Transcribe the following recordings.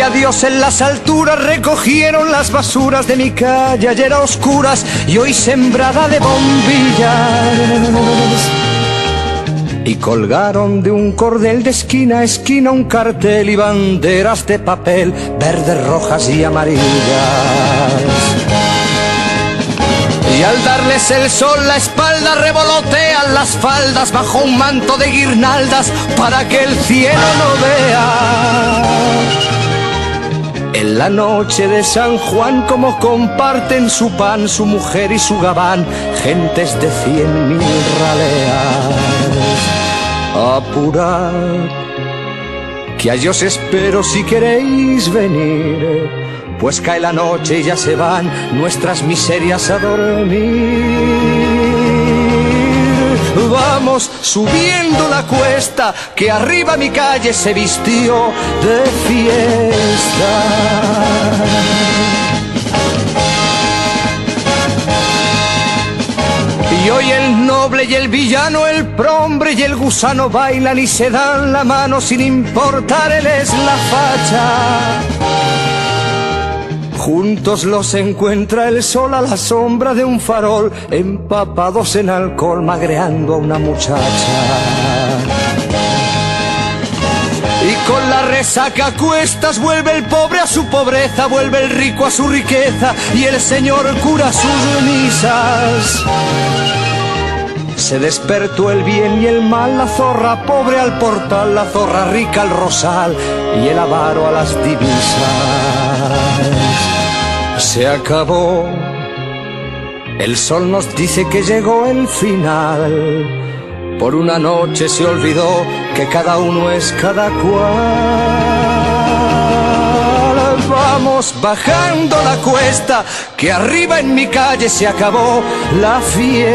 Dios en las alturas recogieron las basuras de mi calle, ayer a oscuras y hoy sembrada de bombillas. Y colgaron de un cordel de esquina a esquina un cartel y banderas de papel, verdes, rojas y amarillas. Y al darles el sol la espalda revolotean las faldas bajo un manto de guirnaldas para que el cielo no vea. En la noche de San Juan como comparten su pan, su mujer y su gabán, gentes de 100.000 raleas. Apurad, que a os espero si queréis venir, pues cae la noche y ya se van nuestras miserias a dormir. Vamos subiendo la cuesta, que arriba mi calle se vistió de fiesta. Y hoy el noble y el villano, el prombre y el gusano bailan y se dan la mano sin importar él es la facha. Juntos los encuentra el sol a la sombra de un farol, empapados en alcohol, magreando a una muchacha. Y con la resaca a cuestas vuelve el pobre a su pobreza, vuelve el rico a su riqueza y el señor cura sus misas. Se despertó el bien y el mal, la zorra pobre al portal, la zorra rica al rosal y el avaro a las divisas. Se acabó, el sol nos dice que llegó el final. Por una noche se olvidó que cada uno es cada cual. Vamos bajando la cuesta, que arriba en mi calle se acabó la fiesta.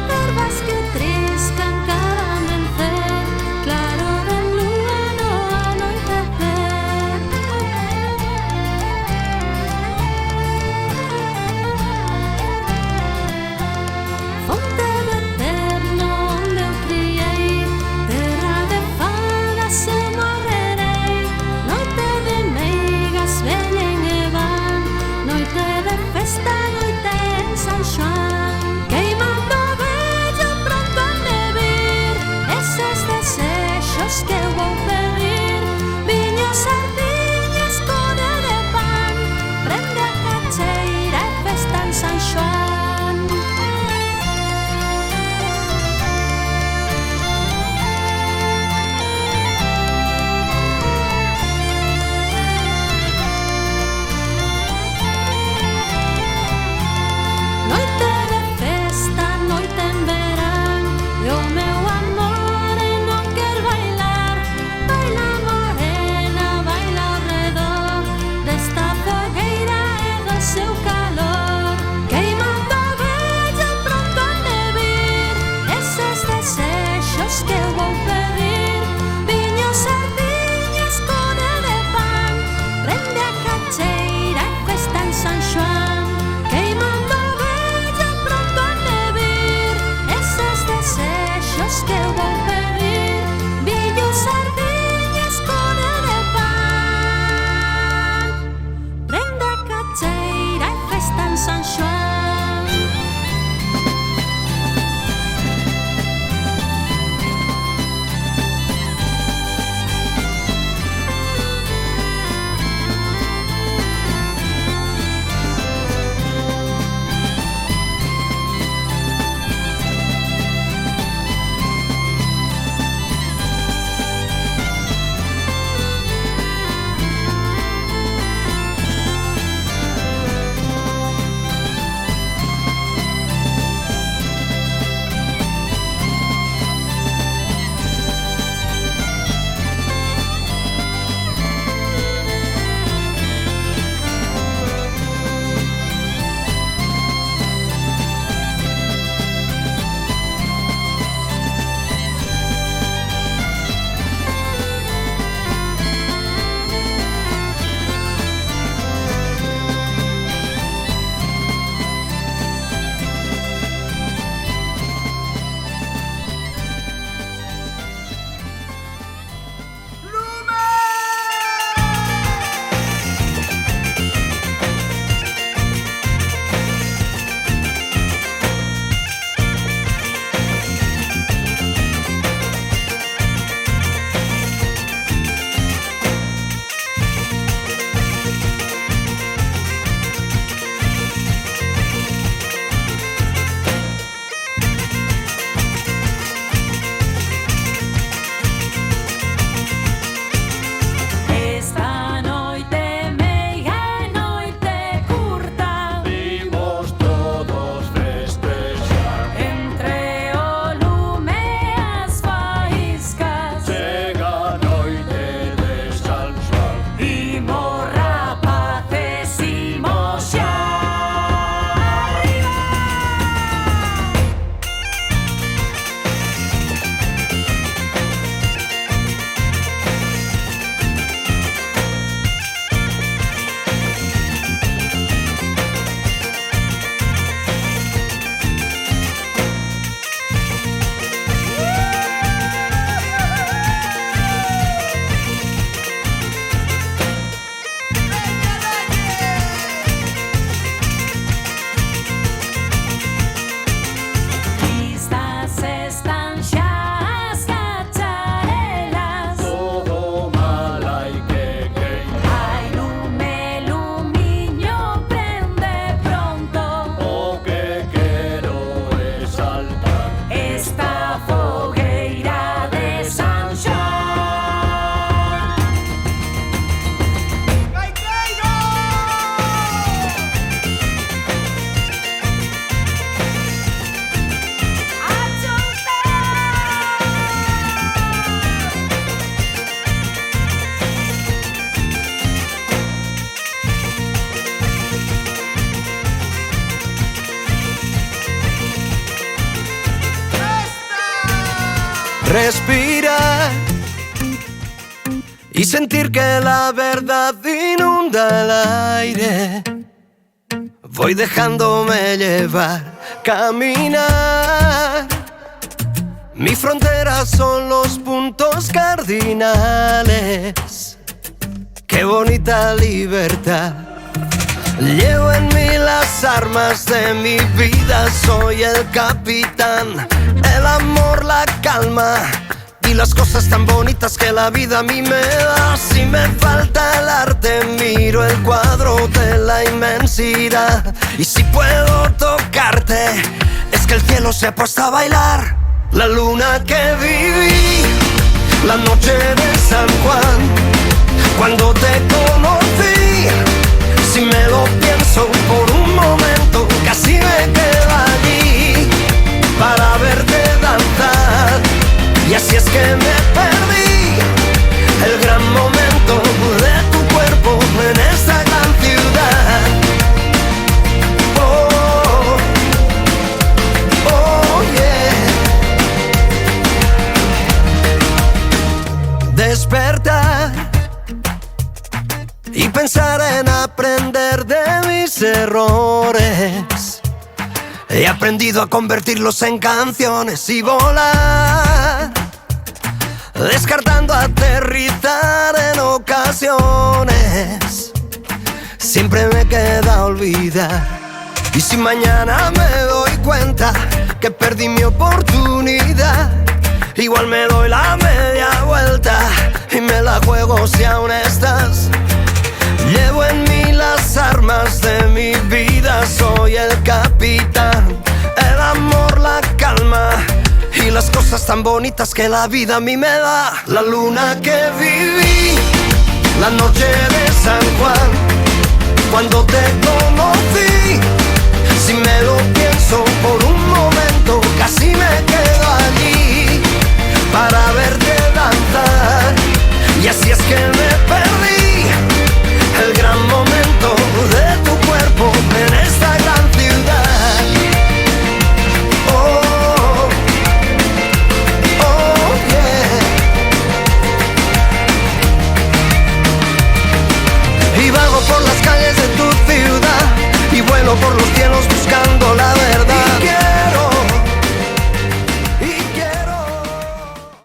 Verbas que trescan cada mes. Respirar y sentir que la verdad inunda el aire. Voy dejándome llevar, caminar. Mi frontera son los puntos cardinales. Qué bonita libertad. Llevo en mí las armas de mi vida. Soy el capitán, el amor, la calma y las cosas tan bonitas que la vida a mí me da. Si me falta el arte, miro el cuadro de la inmensidad. Y si puedo tocarte, es que el cielo se ha puesto a bailar. La luna que viví, la noche de San Juan, cuando te conocí, si me lo pienso por un momento, casi me quedo allí para verte danzar. Y así es que me perdí el gran momento de tu cuerpo en esta gran ciudad. Oh, oh yeah. Despertar y pensar en aprender de mis errores. He aprendido a convertirlos en canciones y volar, descartando aterrizar en ocasiones. Siempre me queda olvidar. Y si mañana me doy cuenta que perdí mi oportunidad, igual me doy la media vuelta y me la juego si aún estás. Llevo en mí las armas de mi vida. Soy el capitán, el amor, la calma y las cosas tan bonitas que la vida a mí me da. La luna que viví, la noche de San Juan, cuando te conocí, si me lo pienso por un momento, casi me quedo allí para verte danzar. Y así es que me perdí el gran momento de tu cuerpo en esta gran ciudad. Oh, oh yeah. Y vago por las calles de tu ciudad y vuelo por los